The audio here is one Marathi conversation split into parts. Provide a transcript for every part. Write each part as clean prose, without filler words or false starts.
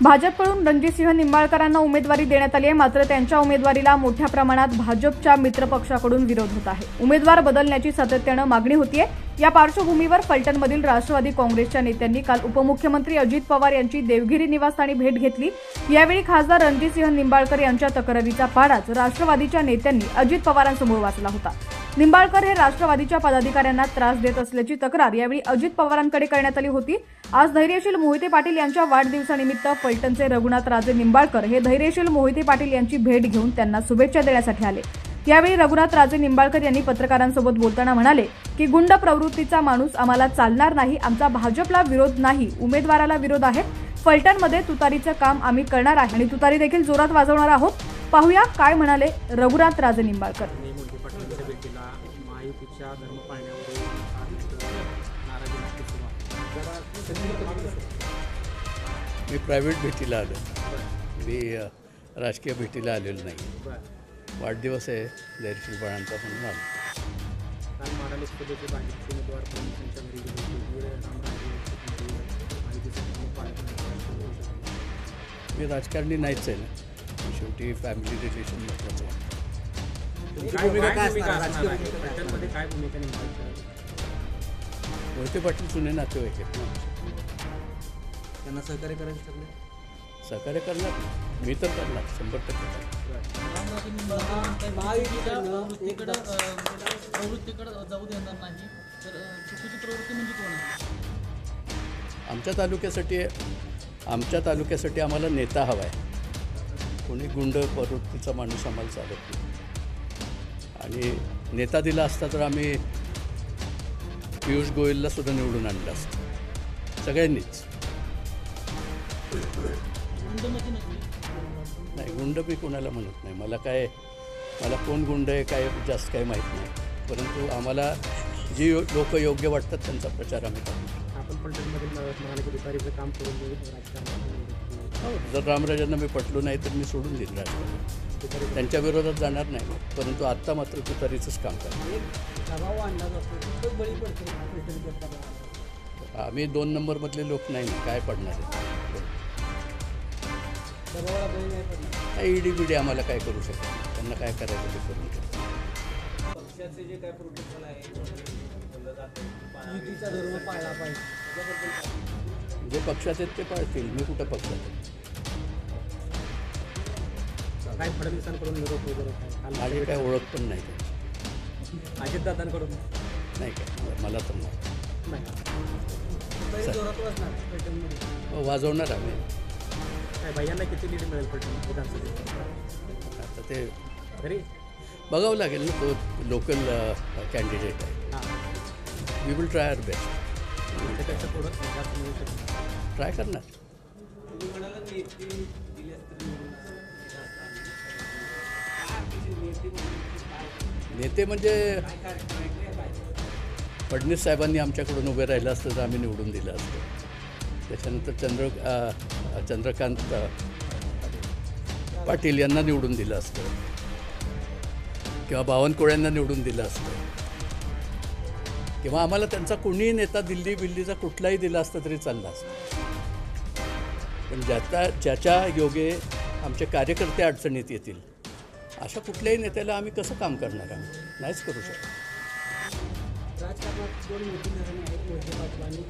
भाजपकडून रणजितसिंह निंबाळकरांना उमेदवारी देण्यात आली आहे, मात्र त्यांच्या उमेदवारीला मोठ्या प्रमाणात भाजपच्या मित्रपक्षाकडून विरोध होत आहे। उमेदवार बदलण्याची सातत्याने मागणी होतीये। या पार्श्वभूमीवर फलटणमधील राष्ट्रवादी काँग्रेसच्या नेत्यांनी काल उपमुख्यमंत्री अजित पवार यांची देवगिरी निवासस्थानी भेट घेतली। यावेळी खासदार रणजितसिंह निंबाळकर यांच्या तक्रारीचा पाडाच राष्ट्रवादीच्या नेत्यांनी अजित पवारांसमोर वाचला होता। निंबाळकर हे राष्ट्रवादीच्या पदाधिकाऱ्यांना त्रास देत असल्याची तक्रार यावेळी अजित पवारांकडे करण्यात आली होती। आज धैर्यशील मोहिते पाटील यांच्या वाढदिवसानिमित्त फलटणचे रघुनाथ राजे निंबाळकर हे धैर्यशील मोहिते पाटील यांची भेट घेऊन त्यांना शुभेच्छा देण्यासाठी आले। यावेळी रघुनाथ राजे निंबाळकर यांनी पत्रकारांसोबत बोलताना म्हणाले की गुंड प्रवृत्तीचा माणूस आम्हाला चालणार नाही, आमचा भाजपला विरोध नाही, उमेदवाराला विरोध आहे। फलटणमध्ये तुतारीचं काम आम्ही करणार आहे आणि तुतारी देखील जोरात वाजवणार आहोत। पाहूया काय म्हणाले रघुनाथ राजे निंबाळकर। मी प्रायव्हेट भेटीला आलो, मी राजकीय भेटीला आलेलो नाही। वाढदिवस आहे धैर्यशील बाळांचा म्हणून आलो। मी राजकारणी नाहीच आहे ना, शेवटी फॅमिली रिलेशन महत्त्वाचं आहे। मोहिते पाटील जुने नातेवाईक आहेत ना, त्यांना सहकार्य करायचं, सहकार्य करणार, मी तर करणार 100%। आमच्या तालुक्यासाठी आम्हाला नेता हवा आहे। कोणी गुंड प्रवृत्तीचा माणूस आम्हाला चालत नाही आणि नेता दिला असता तर आम्ही पियुष गोयलला सुद्धा निवडून आणलं असतं सगळ्यांनीच। नाही, गुंड मी कोणाला म्हणत नाही, मला कोण गुंड आहे काय जास्त काही माहीत नाही, परंतु आम्हाला जी लोक योग्य वाटतात त्यांचा प्रचार आम्ही करतो। जर रामराजांना मी पटलो नाही तर मी सोडून देईन राजकारण, त्यांच्या विरोधात जाणार नाही, परंतु आत्ता मात्र तुतारीचंच काम करतो। आम्ही 2 नंबरमधले लोक नाही ना, काय पडणार आहे? ईडी बिडी आम्हाला काय करू शकत, त्यांना काय करायचं ते करून घेतो। जे पक्षात आहेत ते पाळतील, मी कुठं पक्षात आहे? काय फडणवीसांकडून निरोप वगैरे माझी काय ओळख पण नाही त्यांची, अजितदादांकडून नाही काय, मला तर नाही। वाजवणार आम्ही। काय भैयांना किती लीड मिळेल फलटण विधानसभेत? आता ते तरी बघावं लागेल ना, तो लोकल कॅन्डिडेट आहे। We will try our best, त्यापेक्षा थोडं जास्त मिळू शकतो, ट्राय करणार। नेते म्हणजे फडणवीस साहेबांनी आमच्याकडून उभे राहिलं असतं तर आम्ही निवडून दिलं असतं। त्याच्यानंतर चंद्रकांत पाटील यांना निवडून दिलं असतं किंवा बावनकुळ्यांना निवडून दिलं असतं किंवा आम्हाला त्यांचा कोणीही नेता दिल्लीचा कुठलाही दिला असता तरी चालला असतं। पण ज्याच्या योगे आमचे कार्यकर्ते अडचणीत येतील अशा कुठल्याही नेत्याला आम्ही कसं काम करणार आहोत? नाहीच करू शकतो। राजकारणात 2 मोठी घराणे आहेत, मोहिते पाटील आणि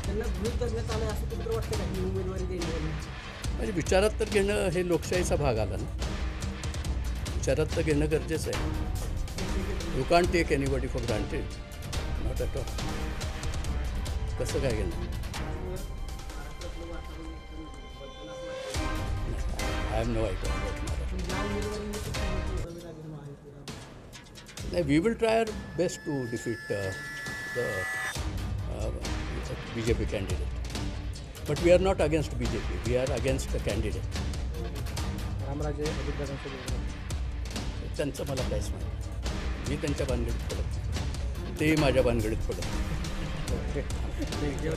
त्यांना विरोध करण्यात आला असं कुठं वाटतं का ही उमेदवारी देण्यासाठी? म्हणजे विचारात तर घेणं हे लोकशाहीचा भाग आला ना, विचारात तर घेणं गरजेचं आहे। You can't take anybody for granted, not at all. कसं काय घेणं? I am no idea about Maharashtra. नाही, we will try our best to defeat the BJP candidate, but we are not against BJP, we are against the candidate. Ramraje त्यांचं मला काहीच माहिती, मी त्यांच्या भानगडीत पडत नाही, तेही माझ्या भानगडीत पडत नाही।